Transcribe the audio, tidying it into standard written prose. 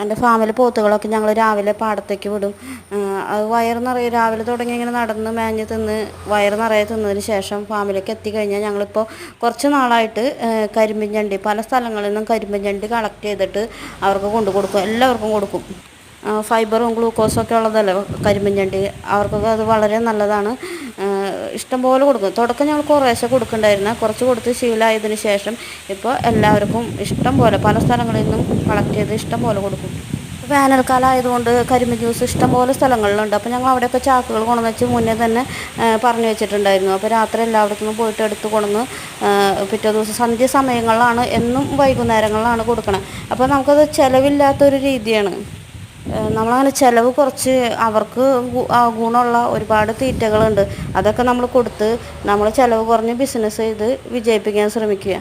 എൻ്റെ ഫാമിലെ പോത്തുകളൊക്കെ ഞങ്ങൾ രാവിലെ പാടത്തേക്ക് വിടും. അത് വയറ് നിറയെ രാവിലെ തുടങ്ങി ഇങ്ങനെ നടന്ന് മേഞ്ഞ് തിന്ന് വയറ് നിറയെ തിന്നതിന് ശേഷം ഫാമിലേക്ക് എത്തിക്കഴിഞ്ഞാൽ ഞങ്ങളിപ്പോൾ കുറച്ച് നാളായിട്ട് കരിമ്പിൻ ഞണ്ടി പല സ്ഥലങ്ങളിൽ നിന്നും കരിമ്പിൻ ഞണ്ടി കളക്ട് ചെയ്തിട്ട് അവർക്ക് കൊണ്ടു കൊടുക്കും, എല്ലാവർക്കും കൊടുക്കും. ഫൈബറും ഗ്ലൂക്കോസും ഒക്കെ ഉള്ളതല്ലേ കരിമ്പിൻ ഞണ്ടി, അവർക്കൊക്കെ അത് വളരെ നല്ലതാണ്. ഇഷ്ടംപോലെ കൊടുക്കും. തുടക്കം ഞങ്ങൾ കുറേശ്ശെ കൊടുക്കണ്ടായിരുന്നു, കുറച്ച് കൊടുത്ത് ശീലമായതിനു ശേഷം ഇപ്പോൾ എല്ലാവർക്കും ഇഷ്ടം പോലെ പല സ്ഥലങ്ങളിൽ നിന്നും കളക്ട് ചെയ്ത് ഇഷ്ടം പോലെ കൊടുക്കും. വേനൽക്കാലം ആയതുകൊണ്ട് കരിമ്പിൻ ജ്യൂസ് ഇഷ്ടംപോലെ സ്ഥലങ്ങളിലുണ്ട്. അപ്പോൾ ഞങ്ങൾ അവിടെയൊക്കെ ചാക്കുകൾ കൊണ്ടുവന്ന് വെച്ച് മുന്നേ തന്നെ പറഞ്ഞു വെച്ചിട്ടുണ്ടായിരുന്നു. അപ്പോൾ രാത്രി എല്ലായിടത്തുനിന്നും പോയിട്ട് എടുത്ത് കൊണ്ടുവന്ന് പിറ്റേ ദിവസം സന്ധ്യ സമയങ്ങളിലാണ്, എന്നും വൈകുന്നേരങ്ങളിലാണ് കൊടുക്കണം. അപ്പോൾ നമുക്കത് ചിലവില്ലാത്തൊരു രീതിയാണ്. നമ്മളങ്ങനെ ചിലവ് കുറച്ച് അവർക്ക് ഗുണമുള്ള ഒരുപാട് തീറ്റകളുണ്ട്, അതൊക്കെ നമ്മൾ കൊടുത്ത് നമ്മൾ ചിലവ് കുറഞ്ഞ് ബിസിനസ് ചെയ്ത് വിജയിപ്പിക്കാൻ ശ്രമിക്കുക.